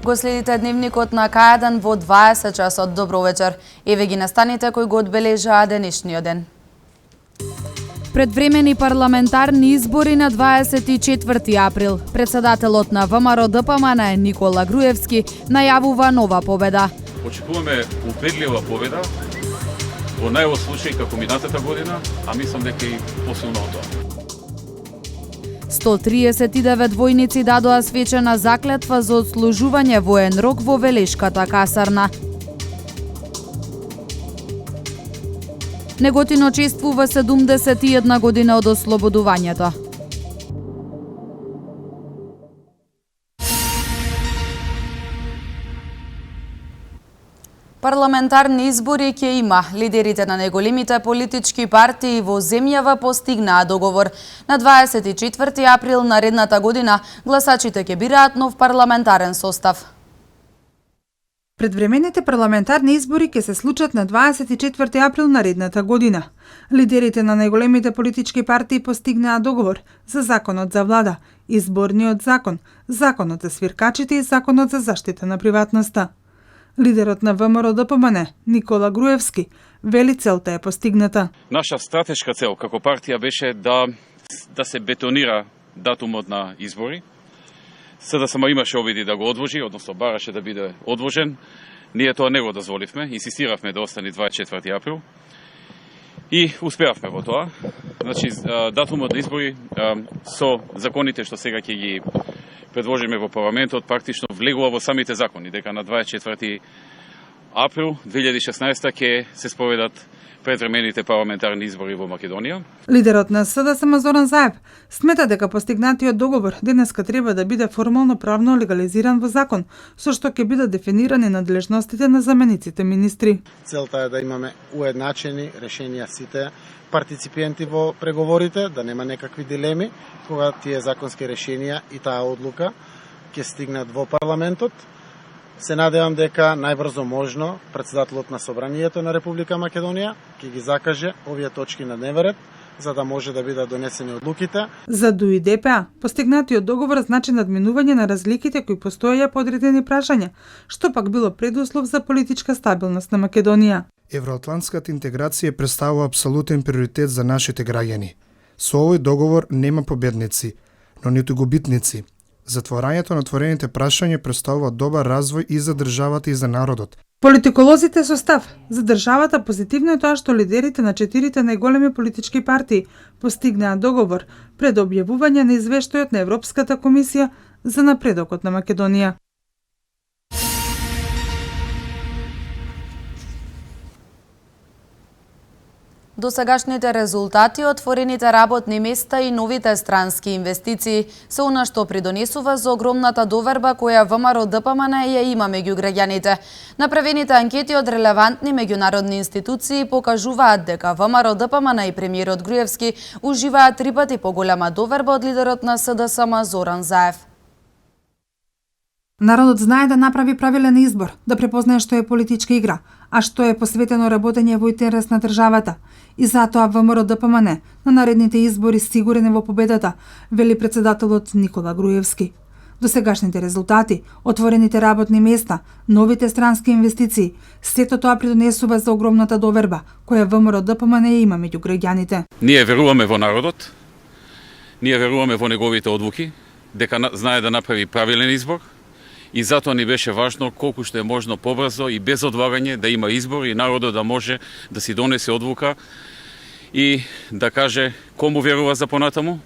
Го следите дневникот на К1 во 20 часот. Добро вечер. Еве ги настаните кои го одбележаа денешниот ден. Предвремени парламентарни избори на 24 април. Председателот на ВМРО ДПМН Никола Груевски најавува нова победа. Очекуваме убедлива победа во најлош случај како минатата година, а мислам дека и посилно од тоа. 139 војници дадоа свечена заклетва за одслужување воен рок во Велешката касарна. Неготино чествува 71 година од ослободувањето. Парламентарни избори ќе има. Лидерите на најголемите политички партии во земјава постигнаа договор. На 24 април наредната година гласачите ќе бираат нов парламентарен состав. Предвремените парламентарни избори ќе се случат на 24 април наредната година. Лидерите на најголемите политички партии постигнаа договор за законот за влада, изборниот закон, законот за свиркачите и законот за заштита на приватноста. Лидерот на ВМРО ДПМН Никола Груевски вели целта е постигната. Наша стратешка цел како партија беше да се бетонира датумот на избори. СДСМ имаше обиди да го одложи, односно бараше да биде одложен. Ние тоа не го дозволивме, инсистиравме да остане 24 април. И успеавме во тоа. Значи, датумот на избори со законите што сега ќе ги предложиме во парламентот, практично влегува во самите закони, дека на 24 април 2016 ќе се спроведат предвремените парламентарни избори во Македонија. Лидерот на СДСМ Зоран Заев смета дека постигнатиот договор денеска треба да биде формално правно легализиран во закон, со што ќе бидат дефинирани надлежностите на замениците министри. Целта е да имаме уедначени решенија сите партиципенти во преговорите, да нема некакви дилеми кога тие законски решенија и таа одлука ќе стигнат во парламентот. Се надевам дека најбрзо можно председателот на Собранието на Република Македонија ќе ги закаже овие точки на дневен ред, за да може да бидат донесени одлуките. За ДУИ-ДПА, постигнатиот договор значи надминување на разликите кои постоеја по одредени прашања, што пак било предуслов за политичка стабилност на Македонија. Евроатлантската интеграција представува апсолутен приоритет за нашите граѓани. Со овој договор нема победници, но ниту губитници. Затворањето на отворените прашања представува добар развој и за државата и за народот. Политиколозите со став за државата позитивно е тоа што лидерите на 4 најголеми политички партии постигнаа договор пред објавување на извештајот на Европската комисија за напредокот на Македонија. Досегашните резултати, отворените работни места и новите странски инвестиции се она што придонесува за огромната доверба која ВМРО ДПМН ја има меѓу граѓаните. Направените анкети од релевантни меѓународни институции покажуваат дека ВМРО ДПМН и премиерот Груевски уживаат 3 пати поголема доверба од лидерот на СДСМ Зоран Заев. Народот знае да направи правилен избор, да препознае што е политичка игра, а што е посветено работење во интерес на државата. И затоа ВМРО ДПМН на наредните избори сигурен е во победата, вели председателот Никола Груевски. Досегашните резултати, отворените работни места, новите странски инвестиции, сето тоа придонесува за огромната доверба која ВМРО ДПМН има меѓу граѓаните. Ние веруваме во народот, ние веруваме во неговите одлуки, дека знае да направи правилен избор. И затоа ни беше важно колку што е можно побрзо и без одлагање да има избор и народот да може да си донесе одлука и да каже кому верува за понатаму.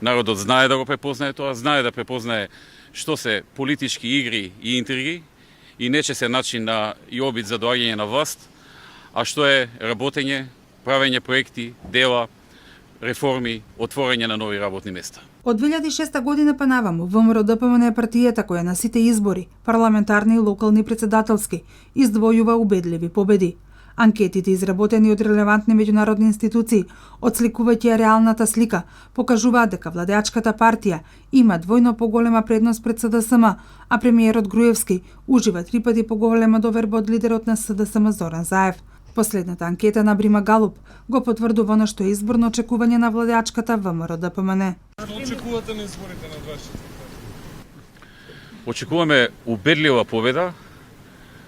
Народот знае да го препознае тоа, знае да препознае што се политички игри и интриги и не че се начин на и обид за доаѓање на власт, а што е работење, правење проекти, дела, реформи, отворање на нови работни места. Од 2006 година па наваму, ВМРО ДПМН е партијата која на сите избори, парламентарни и локални председателски, издвојува убедливи победи. Анкетите изработени од релевантни меѓународни институции, отсликувајќи реалната слика, покажуваат дека владеачката партија има двојно поголема предност пред СДСМ, а премиерот Груевски ужива 3 пати поголема доверба од лидерот на СДСМ Зоран Заев. Последната анкета на Брима Галуп го потврдува на што е изборно очекување на владеачката ВМРО ДПМН. Што очекувате на изборите на 24? Очекуваме убедлива победа,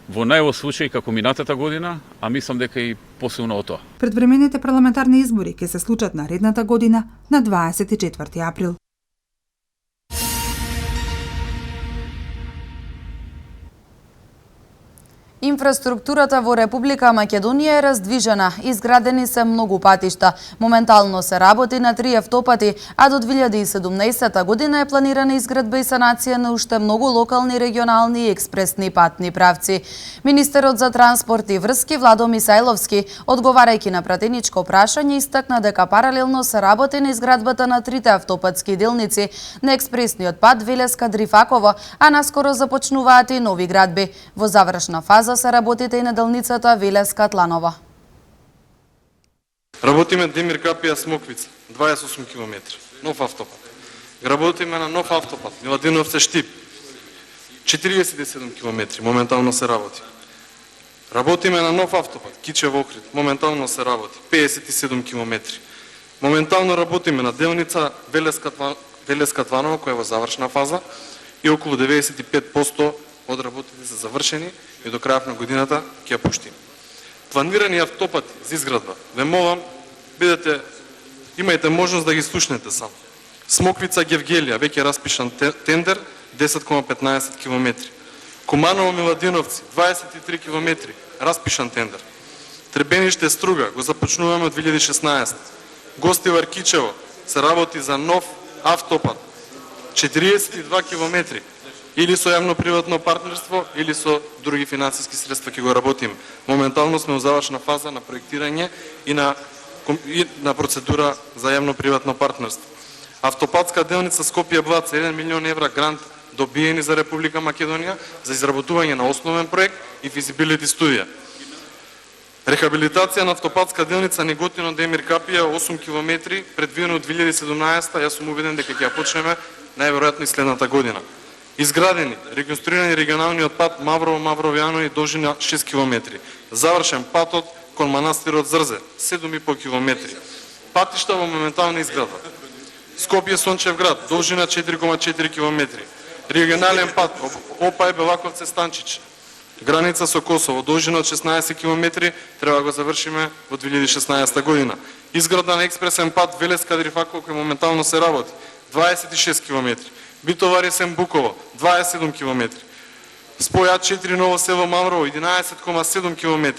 во најлош случај како минатата година, а мислам дека и посилно од тоа. Предвремените парламентарни избори ќе се случат наредната година на 24 април. Инфраструктурата во Република Македонија е раздвижена, изградени се многу патишта. Моментално се работи на 3 автопати, а до 2017 година е планирана изградба и санација на уште многу локални, регионални и експресни патни правци. Министерот за транспорт и врски Владо Мисајловски, одговарајќи на пратеничко прашање, истакна дека паралелно се работи на изградбата на 3 автопатски делници на експресниот пат Велеска-Дрифаково, а наскоро започнуваат и нови градби. Во завршна фаза се работите и на делницата Велеска-Тланово. Работиме Демир Капија Смоквица, 28 км, нов автопат. Работиме на нов автопат, Миладиновце Штип, 47 км, моментално се работи. Работиме на нов автопат, Кичево Охрид, моментално се работи, 57 км. Моментално работиме на делница Велеска-Тланово, која е во завршна фаза и околу 95% од работите се завршени и до крајот на годината ќе ја пуштиме. Планирани автопати за изградба, ве молам, имајте можност да ги слушнете сам. Смоквица Гевгелија, веќе распишан тендер, 10,15 км. Куманово Миладиновци, 23 км, распишан тендер. Требениште Струга, го започнуваме од 2016. Гостивар Кичево, се работи за нов автопат, 42 км. Или со јавно-приватно партнерство, или со други финансиски средства ќе го работиме. Моментално сме во завршна фаза на проектирање и на процедура за јавно-приватно партнерство. Автопатска делница Скопје-Блац, 1 милион евра грант добиени за Република Македонија за изработување на основен проект и физибилити студија. Рехабилитација на автопатска делница Неготино Демир Капија, 8 км, предвидено од 2017, јас сум убеден дека ќе ја почнеме најверојатно и следната година. Изградени, реконструирани регионалниот пат Маврово-Мавровјано и должина 6 км. Завршен патот кон манастирот Зрзе, 7,5 км. Патишта во моментална изградба. Скопје-Сончевград, должина 4,4 км. Регионален пат Опај-Белаковце-Станчич. Граница со Косово, должина од 16 км, треба да го завршиме во 2016 година. Изградба на експресен пат Велеска-Дрифаково, кој моментално се работи, 26 км. Битовар Есен Буково, 27 км. Спој А4 Ново село Маврово, 11,7 км.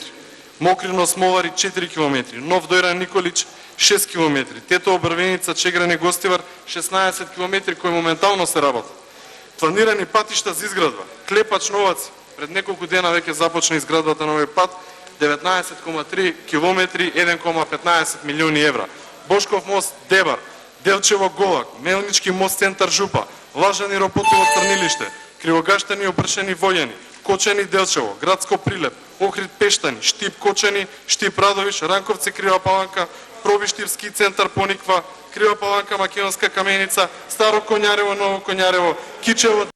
Мокрино Смолари, 4 км. Нов Дојран Николич, 6 км. Тето Обрвеница Чегране Гостивар, 16 км, кои моментално се работат. Планирани патишта за изградба. Клепач Новаци, пред неколку дена веќе започна изградбата на овој пат, 19,3 км, 1,15 милиони евра. Бошков мост Дебар, Делчево Голак, Мелнички мост Центар Жупа, Лажани Ропотово Црнилиште, Кривогаштани Опршени Војани, Кочани Делчево, Градско Прилеп, Охрид Пештани, Штип Кочани, Штип Радовиш, Ранковци Крива Паланка, Пробиштивски центар Пониква, Крива Паланка Македонска Каменица, Старо Коњарево, Ново Коњарево, Кичево.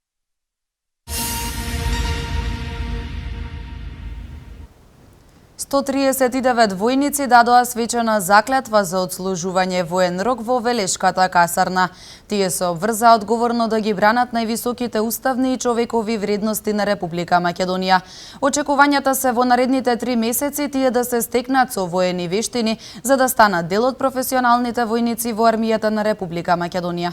139 војници дадоа свечена заклетва за одслужување воен рок во Велешката касарна. Тие се обврзаа одговорно да ги бранат највисоките уставни и човекови вредности на Република Македонија. Очекувањата се во наредните 3 месеци тие да се стекнат со воени вештини за да станат дел од професионалните војници во армијата на Република Македонија.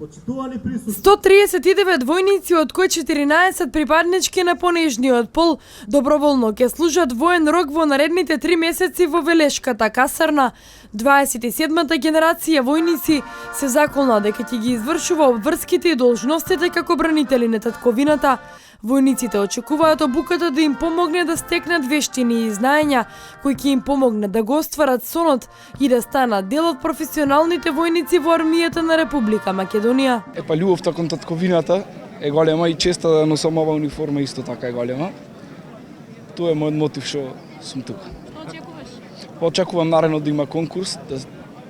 139 војници, од кои 14 припаднички на понежниот пол, доброволно ќе служат воен рок во наредните 3 месеци во Велешката касарна. 27-та генерација војници се заколна дека ќе ги извршува обврските и должностите како бранители на татковината. Војниците очекуваат обуката да им помогне да стекнат вештини и знаења, кои ќе им помогнат да го остварат сонот и да станат дел од професионалните војници во армијата на Република Македонија. Љубовта кон татковината е голема и честа да носам ова униформа исто така е голема. Тоа е мојот мотив што сум тука. Што очекуваш? Очекувам наредно да има конкурс,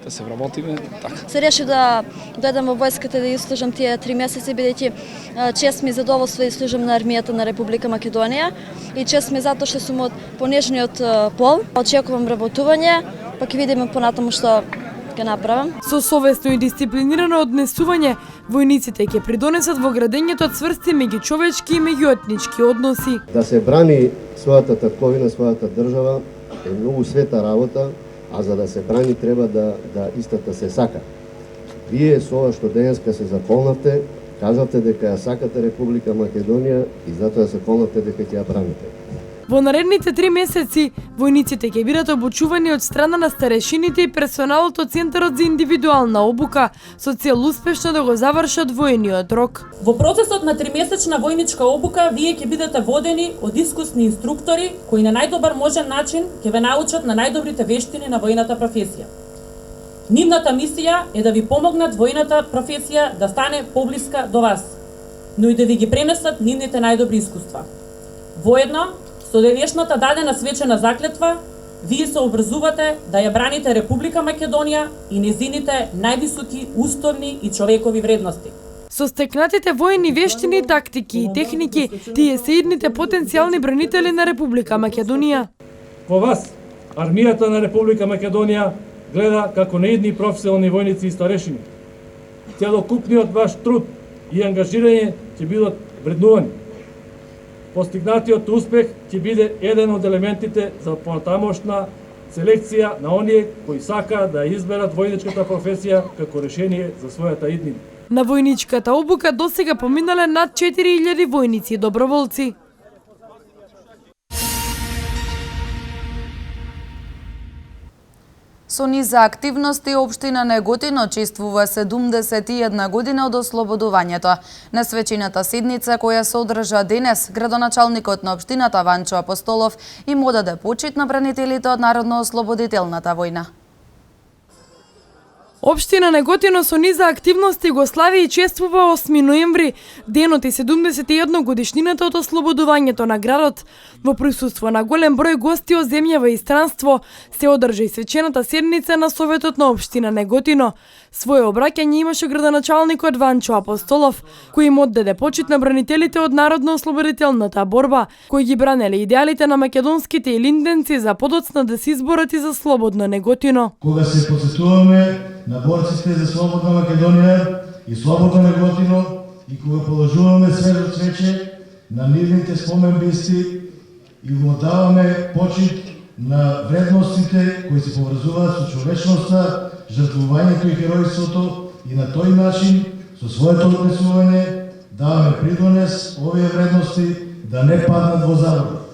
да се вработиме така. Се решив да дојдам во војската да служам тие 3 месеци, бидејќи чест ми задоволство да служам на армијата на Република Македонија и чест ми затоа што сум од понежниот пол. Очекувам работување, па ќе видиме понатаму што ќе направам. Со совесно и дисциплинирано однесување, војниците ќе придонесат во градењето цврсти меѓучовечки и меѓуетнички односи. Да се брани својата татковина, својата држава е многу света работа, а за да се брани треба да истата се сака. Вие со ова што денеска се заполнавте, кажавте дека ја сакате Република Македонија и затоа се полнавте дека ќе ја браните. Во наредните 3 месеци, војниците ќе бидат обучувани од страна на старешините и персоналот од Центарот за индивидуална обука, со цел успешно да го завршат војниот рок. Во процесот на 3-месечна војничка обука, вие ќе бидете водени од искусни инструктори, кои на најдобар можен начин ќе ве научат на најдобрите вештини на војната професија. Нивната мисија е да ви помогнат војната професија да стане поблиска до вас, но и да ви ги пренесат нивните најдобри искуства. Воедно, со денешната дадена свечена заклетва, вие се обврзувате да ја браните Република Македонија и незините највисоки уставни и човекови вредности. Со стекнатите војни вештини, тактики и техники, тие се идните потенцијални бранители на Република Македонија. Во вас, армијата на Република Македонија гледа како на идни професионални војници и старешини. Целокупниот ваш труд и ангажирање ќе бидат вреднувани. Постигнатиот успех ќе биде еден од елементите за понатамошна селекција на оние кои сакаат да изберат војничката професија како решение за својата иднина. На војничката обука досега поминале над 4000 војници и доброволци. Со низа активности општина Неготино чествува 71 година од ослободувањето. На свечената седница која се одржа денес, градоначалникот на општината Ванчо Апостолов им одаде почит на бранителите од Народно-ослободителната војна. Општина Неготино со низа активности го слави и чествува 8 ноември, денот и 71 годишнината од ослободувањето на градот. Во присуство на голем број гости од земја и странство се одржа и свечената седница на Советот на општина Неготино. Своје обраќање имаше градоначалникот Ванчо Апостолов, кој им оддаде почит на бранителите од Народно-ослободителната борба, кои ги бранеле идеалите на македонските илинденци за подоцна да се изборат и за слободно Неготино. Кога се потсетуваме на борците за слободна Македонија и слободно Неготино и кога положуваме свежо цвече на нивните споменбисти и го даваме почит на вредностите кои се поврзуваат со човечноста, жртвувањето и херојството и на тој начин со своето однесување даваме придонес овие вредности да не паднат во заборав.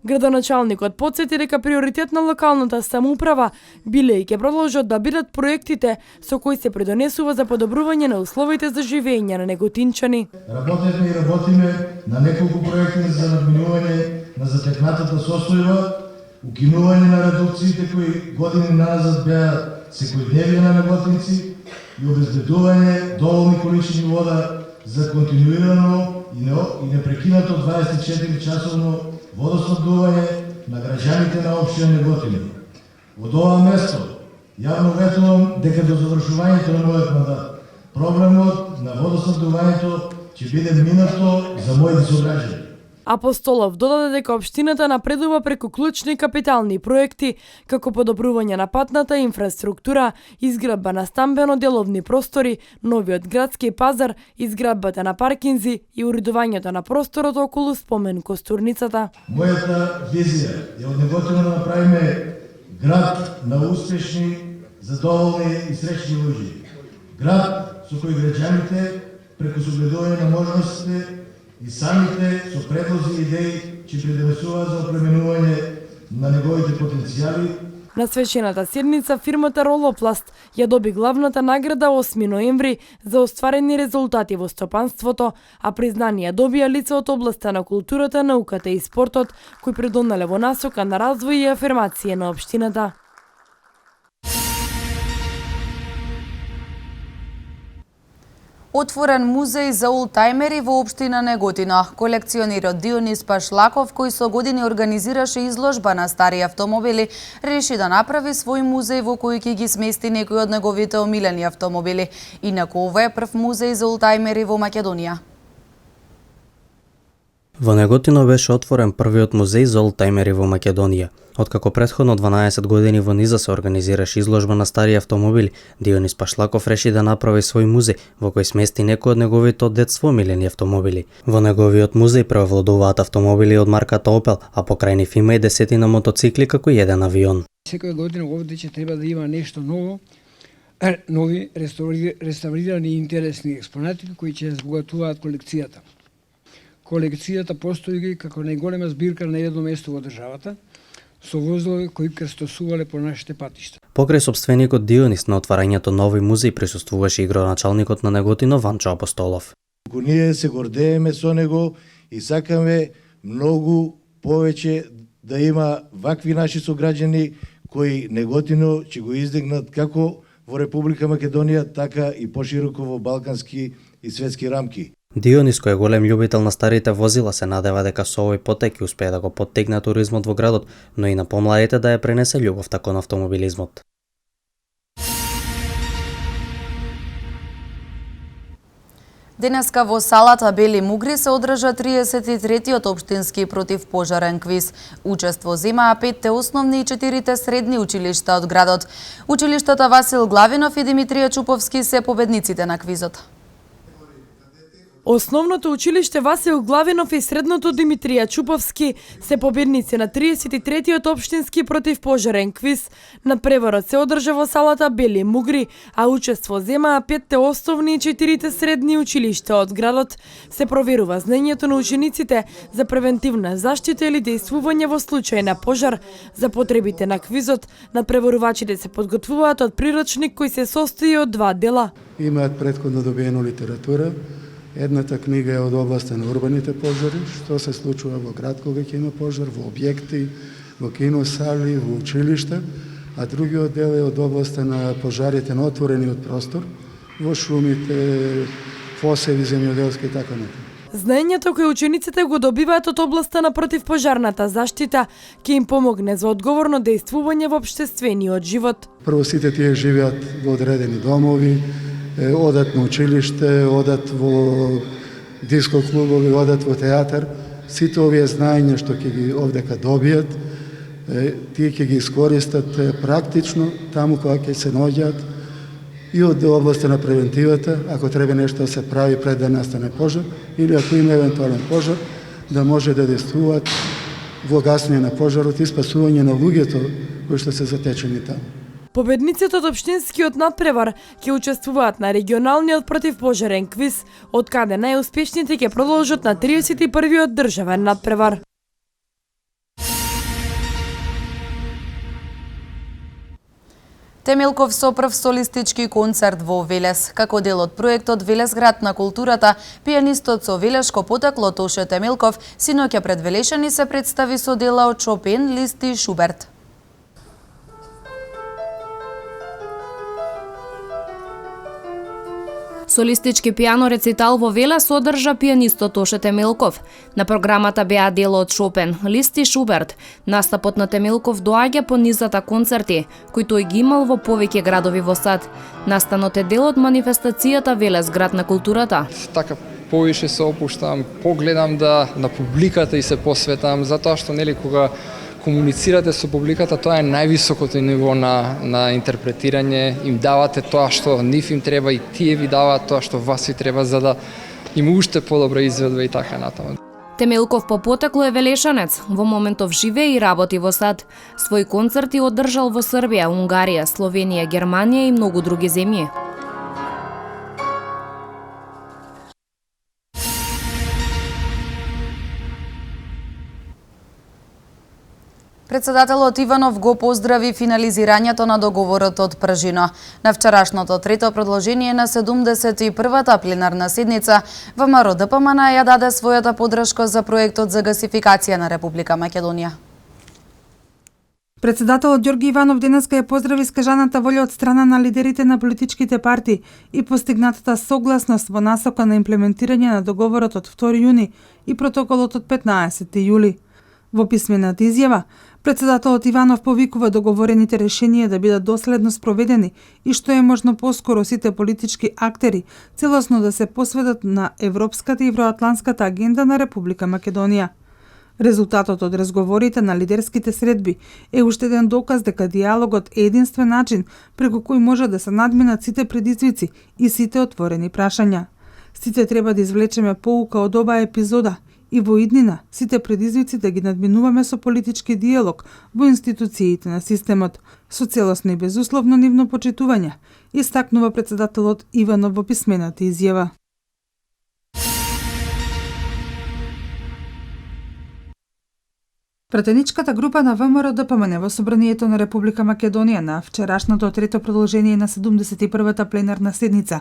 Градоначалникот потсети дека приоритет на локалната самоуправа биле и ќе продолжат да бидат проектите со кои се придонесува за подобрување на условите за живење на неготинчани. Работевме и работиме на неколку проекти за надминување на затекнатата состојба, укинување на редукциите кои години назад беа секојдневие на неготинци и обезбедување доволни количини вода за континуирано и непрекинато 24-часовно водоснабдување на граѓаните на општина Неготино. Од ова место јавно ветувам дека до завршувањето на мојот мандат проблемот на водоснабдувањето ќе биде минато за моите сограѓани. Апостолов додаде дека општината напредува преку клучни капитални проекти, како подобрување на патната инфраструктура, изградба на стамбено-деловни простори, новиот градски пазар, изградбата на паркинзи и уредувањето на просторот околу спомен костурницата. Мојата визија е од Неготино да направиме град на успешни, задоволни и среќни луѓе. Град со кој граѓаните преку согледување на можностите и самите со предлози и идеи ќе придонесуваат за опременување на неговите потенцијали. На свечената седница фирмата Ролопласт ја доби главната награда 8 ноември за остварени резултати во стопанството, а признание добија лица од областа на културата, науката и спортот, кои придонеле во насока на развој и афирмација на општината. Отворен музеј за олтајмери во општина Неготино. Колекционерот Дионис Пашлаков, кој со години организираше изложба на стари автомобили, реши да направи свој музеј во кој ќе ги смести некои од неговите омилени автомобили. Инаку ова е прв музеј за олтајмери во Македонија. Во Неготино беше отворен првиот музеј за олтајмери во Македонија. Откако претходно 12 години во Низа се организираше изложба на стари автомобили, Дионис Пашлаков реши да направи свој музеј во кој смести некои од неговите од детство омилени автомобили. Во неговиот музеј преовладуваат автомобили од марката Opel, а покрај нив има и десетина мотоцикли како и еден авион. Секоја година овде ќе треба да има нешто ново, нови реставрирани и интересни експонати кои ќе збогатуваат колекцијата. Колекцијата постои како најголема збирка на едно место во државата, со возови кои крстосувале по нашите патишта. Покрај собственикот Дионис на отварањето нови музеј присуствуваше и градоначалникот на Неготино Ванчо Апостолов. Ние се гордееме со него и сакаме многу повеќе да има вакви наши сограѓани кои Неготино ќе го издигнат како во Република Македонија, така и пошироко во балкански и светски рамки. Дионис, кој е голем љубител на старите возила, се надева дека со овој потек ќе успее да го поттегне туризмот во градот, но и на помладите да ја пренесе љубовта кон автомобилизмот. Денеска во салата Бели Мугри се одржа 33-тиот општински противпожарен квиз. Учество земаа 5 основни и 4 средни училишта од градот. Училиштата Васил Главинов и Димитрија Чуповски се победниците на квизот. Основното училиште Васил Главинов и средното Димитрија Чуповски се победници на 33-тиот општински противпожарен квиз. Надпреварот се одржа во салата Бели Мугри, а учество земаа 5 основни и 4 средни училишта од градот. Се проверува знаењето на учениците за превентивна заштита или дејствување во случај на пожар. За потребите на квизот, надпреварувачите се подготвуваат од приручник кој се состои од 2 дела. Имаат претходно добиено литература. Едната книга е од областа на урбаните пожари, што се случува во град кога ќе има пожар, во објекти, во киносали, во училишта, а другиот дел е од областа на пожарите на отворениот простор, во шумите, посеви земјоделски и така натаму. Знаењето кои учениците го добиваат од областа на противпожарната заштита ќе им помогне за одговорно дејствување во општествениот живот. Прво сите тие живеат во одредени домови, одат на училиште, одат во диско клубови, одат во театар. Сите овие знаења што ќе ги овдека добијат, тие ќе ги искористат практично таму кога ќе се наоѓаат и од областа на превентивата, ако треба нешто да се прави пред да настане пожар, или ако има евентуален пожар, да може да действуваат во гасење на пожарот и спасување на луѓето кои што се затечени таму. Победниците од општинскиот надпревар ќе учествуваат на регионалниот противпожарен квиз, од каде најуспешните ќе продолжат на 31-иот државен надпревар. Темелков со прв солистички концерт во Велес. Како дел од проектот Велес град на културата, пијанистот со велешко потекло Тоше Темелков синоќа пред Велешани се представи со дела од Шопен, Лист и Шуберт. Солистички пијано рецитал во Велес одржа пијанистот Тоше Темелков. На програмата беа дела од Шопен, Лист и Шуберт. Настапот на Темелков доаѓа по низата концерти, кои тој ги имал во повеќе градови во САД. Настанот е дел од манифестацијата Велес град на културата. Така повише се опуштам, погледам да на публиката и се посветам, затоа што нели кога комуницирате со публиката, тоа е највисокото ниво на интерпретирање, им давате тоа што нив им треба и тие ви даваат тоа што вас ви треба за да им уште подобра изведба и така натаму. Темелков по потекло е велешанец, во моментов живее и работи во САД. Свој концерти одржал во Србија, Унгарија, Словенија, Германија и многу други земји. Председателот Иванов го поздрави финализирањето на договорот од Пржино. На вчерашното трето продолжение на 71-та пленарна седница, ВМРО ДПМН ја даде својата поддршка за проектот за гасификација на Република Македонија. Председателот Ѓорги Иванов денеска ја поздрави искажаната волја од страна на лидерите на политичките партии и постигнатата согласност во насока на имплементирање на договорот од 2 јуни и протоколот од 15 јули. Во писмената изјава, Председателот Иванов повикува договорените решенија да бидат доследно спроведени и што е можно поскоро сите политички актери целосно да се посветат на европската и евроатлантската агенда на Република Македонија. Резултатот од разговорите на лидерските средби е уште еден доказ дека диалогот е единствен начин преку кој може да се надминат сите предизвици и сите отворени прашања. Сите треба да извлечеме поука од оваа епизода и во иднина сите предизвици да ги надминуваме со политички диалог во институциите на системот, со целосно и безусловно нивно почитување, истакнува председателот Иванов во писмената изјава. Пратеничката група на ВМРО-ДПМН во Собранието на Република Македонија на вчерашното трето продолжение на 71-та пленарна седница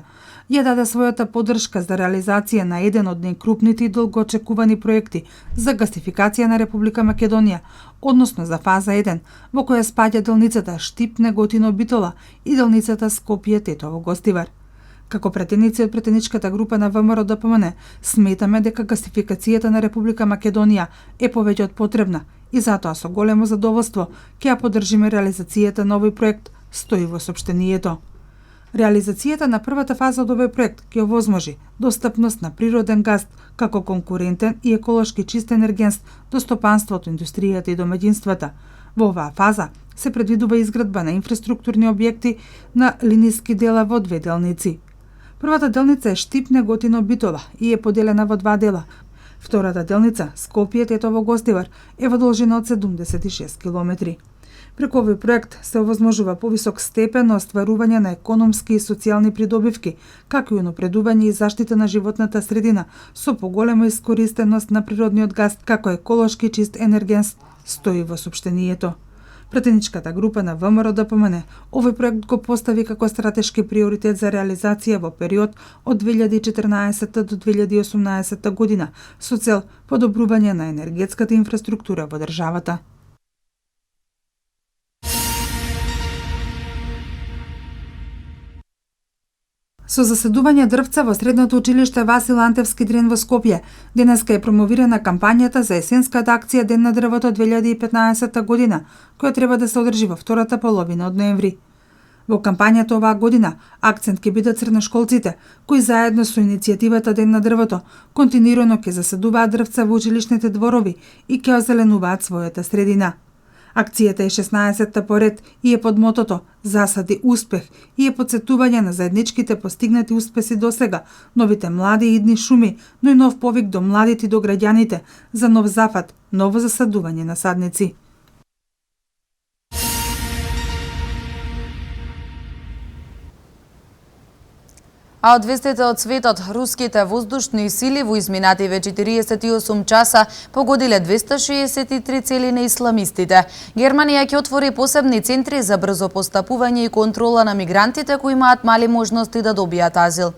ја даде својата поддршка за реализација на еден од најкрупните и долгоочекувани проекти за гасификација на Република Македонија, односно за фаза 1, во која спаѓа делницата Штип-Неготино-Битола и делницата Скопје-Тетово-Гостивар. Како пратеници од пратеничката група на ВМРО-ДПМН сметаме дека гасификацијата на Република Македонија е повеќе од потребна и затоа со големо задоволство ќе ја поддржиме реализацијата на овој проект, стои во сопштенијето. Реализацијата на првата фаза од овој проект ќе овозможи достапност на природен газ како конкурентен и еколошки чист енергенс до стопанството, индустријата и домаќинствата. Во оваа фаза се предвидува изградба на инфраструктурни објекти на линиски дела во две делници. Првата делница е Штип-Неготино-Битола и е поделена во два дела. Втората делница, Скопје-Тетово-Гостивар, е во должина од 76 километри. Преку овој проект се овозможува повисок степен на остварување на економски и социјални придобивки, како и унапредување и заштита на животната средина со поголема искористеност на природниот газ како еколошки чист енергенс, стои во сопштенијето. Пратеничката група на ВМРО-ДПМН овој проект го постави како стратешки приоритет за реализација во период од 2014 до 2018 година со цел подобрување на енергетската инфраструктура во државата. Со заседување дрвца во средното училиште Васил Антевски Дрен во Скопје, денеска е промовирана кампањата за есенската акција Ден на дрвото 2015 година, која треба да се одржи во втората половина од ноември. Во кампањата оваа година акцент ќе бидат средношколците, кои заедно со иницијативата Ден на дрвото континуирано ќе заседуваат дрвца во училишните дворови и ќе озеленуваат својата средина. Акцијата е 16-та поред и е под мотото "Засади успех" и е потсетување на заедничките постигнати успеси досега, новите млади и идни шуми, но и нов повик до младите и до граѓаните за нов зафат, ново засадување на садници. А од вестите од светот, руските воздушни сили во изминативе 48 часа погодиле 263 цели на исламистите. Германија ќе отвори посебни центри за брзо постапување и контрола на мигрантите кои имаат мали можности да добијат азил.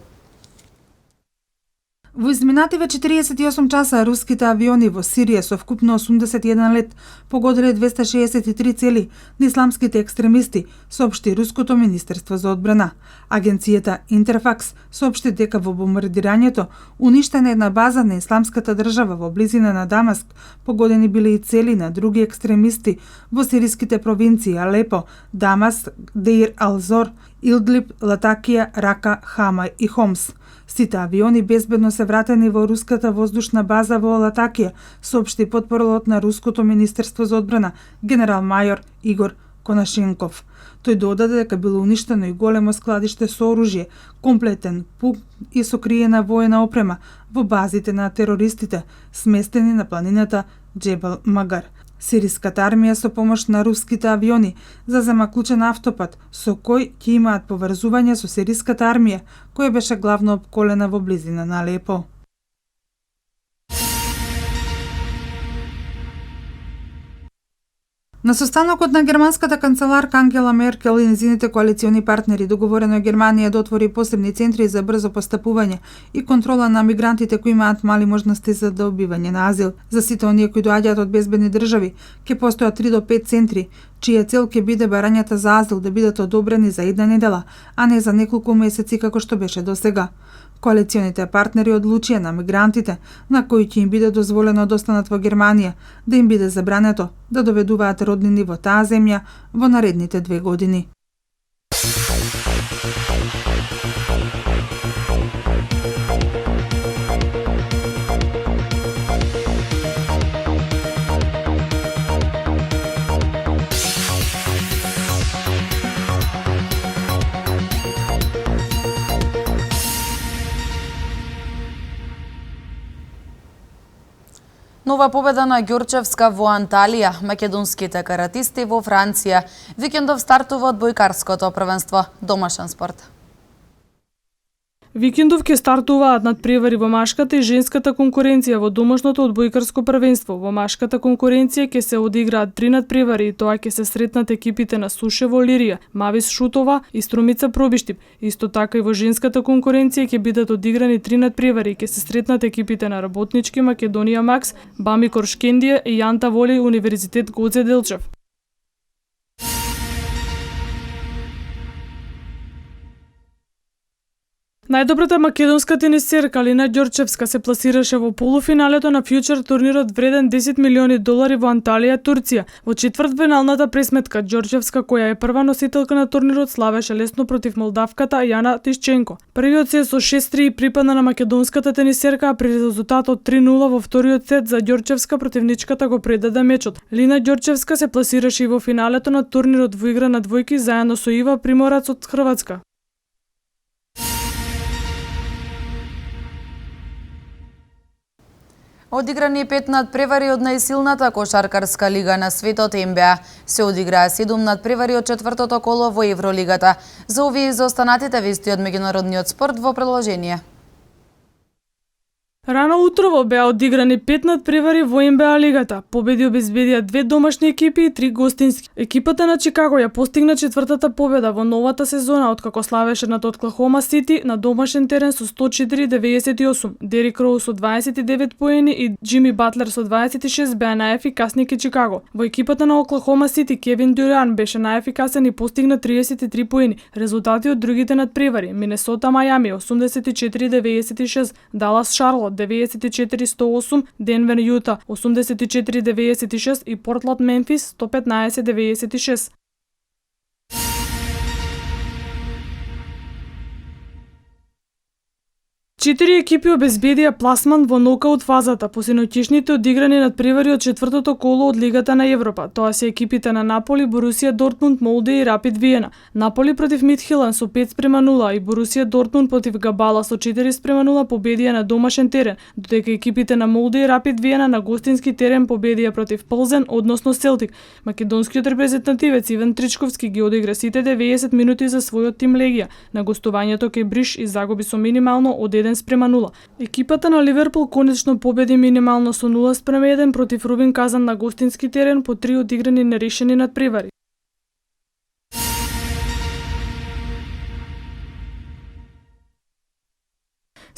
Во изминативе 48 часа руските авиони во Сирија со вкупно 81 лет погодиле 263 цели на исламските екстремисти, соопшти Руското министерство за одбрана. Агенцијата Интерфакс соопшти дека во бомбардирањето уништена една база на исламската држава во близина на Дамаск, погодени биле и цели на други екстремисти во сириските провинции Алепо, Дамаск, Деир ал-Зор, Илдлиб, Латакија, Рака, Хама и Хомс. Сите авиони безбедно се вратени во руската воздушна база во Латакија, соопшти потпоролот на Руското министерство за одбрана, генерал-мајор Игор Конашенков. Тој додаде дека било уништено и големо складиште со оружје, комплетен пункт и сокриена воена опрема во базите на терористите, сместени на планината Џебел Магар. Сириската армија со помош на руските авиони зазема клучен автопат со кој ќе имаат поврзување со сириската армија, која беше главно опколена во близина на Алепо. На состанокот на германската канцеларка Ангела Меркел и незините коалициони партнери договорено е Германија да отвори посебни центри за брзо постапување и контрола на мигрантите кои имаат мали можности за добивање на азил. За сите оние кои доаѓаат од безбедни држави ќе постојат 3 до 5 центри чија цел ќе биде барањата за азил да бидат одобрени за една недела, а не за неколку месеци како што беше досега. Коалиционите партнери одлучија на мигрантите, на кои ќе им биде дозволено да останат во Германија, да им биде забрането да доведуваат роднини во таа земја во наредните 2 години. Нова победа на Ѓорчевска во Анталија, македонските каратисти во Франција. Викендов стартува одбојкарското првенство, домашен спорт. Викендов ќе стартуваат надпревари во машката и женската конкуренција во домашното одбојкарско првенство. Во машката конкуренција ќе се одиграат 3 надпревари и тоа ќе се сретнат екипите на Сушево Лирија, Мавис Шутова и Струмица Пробиштип. Исто така и во женската конкуренција ќе бидат одиграни 3 надпревари и ќе се сретнат екипите на Работнички Македонија Макс, Бами Коршкендија и Јанта Воли Универзитет Гоце Делчев. Најдобрата македонска тенисерка Лина Ѓорчевска се пласираше во полуфиналето на фјучер турнирот вреден $10 милиони во Анталија, Турција. Во четвртфиналната пресметка Ѓорчевска, која е прва носителка на турнирот, славеше лесно против молдавката Јана Тишченко. Првиот сет со 6-3 припадна на македонската тенисерка, а при резултатот 3-0 во вториот сет за Ѓорчевска противничката го предаде мечот. Лина Ѓорчевска се пласираше и во финалето на турнирот во игра на двојки заедно со Ива Приморац од Хрватска. Одиграни 5 надпревари од најсилната кошаркарска лига на светот НБА. Се одиграа 7 надпревари од четвртото коло во Евролигата. За овие и за останатите вести од меѓународниот спорт во продолжение. Рано утрово беа одиграни 5 надпревари во НБА лигата. Победи обезбедија 2 домашни екипи и 3 гостински. Екипата на Чикаго ја постигна четвртата победа во новата сезона откако славеше над Оклахома Сити на домашен терен со 104-98. Дерик Роуз со 29 поени и Џими Батлер со 26 беа најефикасни ке Чикаго. Во екипата на Оклахома Сити Кевин Дюран беше најефикасен и постигна 33 поени. Резултати од другите надпревари: Минесота Мајами 84-96, Далас Шарлот 94-108, Денвер Јута 84-96 и Портланд Мемфис 115-96. Четири екипи обезбедија пласман во нокаут фазата по синоќишните одиграни надпревари од четвртото коло од Лигата на Европа. Тоа се екипите на Наполи, Борусија Дортмунд, Молде и Рапид Виена. Наполи против Мидхелан со 5-0 и Борусија Дортмунд против Габала со 4-0 победија на домашен терен, додека екипите на Молде и Рапид Виена на гостински терен победија против Пълзен, односно Селтик. Македонскиот репрезентативец Иван Тричковски ги одигра сите 90 минути за својот тим Легија. На гостувањето кај Бриш и загуби со минимално од 1-0. Екипата на Ливерпул конечно победи минимално со 0-1 против Рубин Казан на гостински терен по 3 одиграни нерешени надпревари.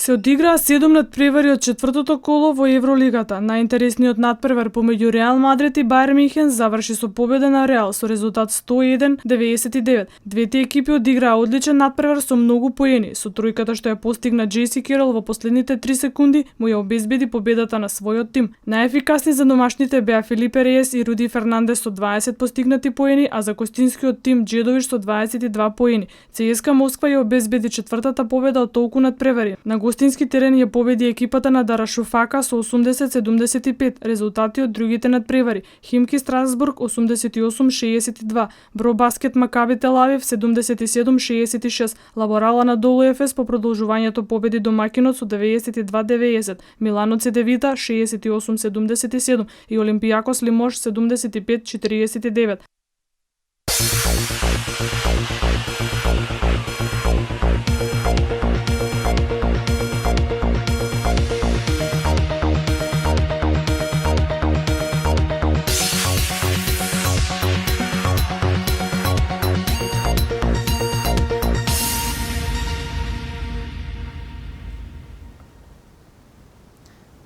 Се одиграа 7 надпревари од четвртото коло во Евролигата. Најинтересниот надпревар помеѓу Реал Мадрид и Бајер Минхен заврши со победа на Реал со резултат 101-99. Двете екипи одиграа одличен надпревар со многу поени. Со тројката што ја постигна Джейси Керол во последните 3 секунди му ја обезбеди победата на својот тим. Најефикасни за домашните беа Филипе Реес и Руди Фернандес со 20 постигнати поени, а за гостинскиот тим Джедовиш со 22 поени. ЦСКА Москва ја обезбеди четвртата победа од толку надпревари. На гостински терен ја победи екипата на Дарашофака со 80-75. Резултати од другите надпревари: Химки Страсбург 88-62, Бробаскет Макаби Телавив 77-66, Лаборала на Долу Ефес по продолжувањето победи домакинот со 92-90, Милано Цедевита 68-77 и Олимпијакос Лимош 75-49.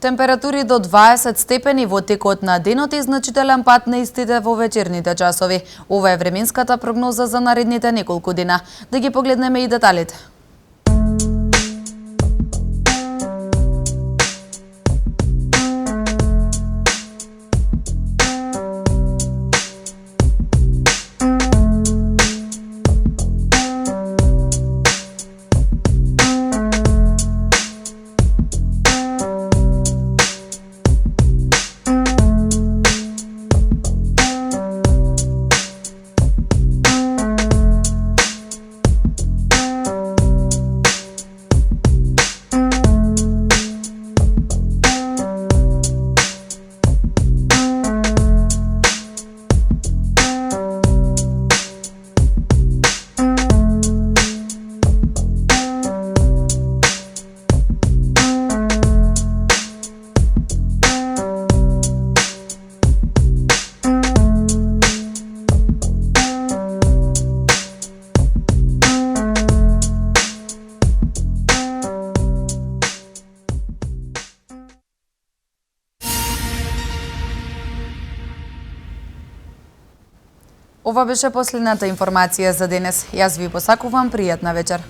Температури до 20 степени во текот на денот и значителен пат на истите во вечерните часови. Ова е временската прогноза за наредните неколку дена. Да ги погледнеме и деталите. Ова беше последната информација за денес. Јас ви посакувам пријатна вечер.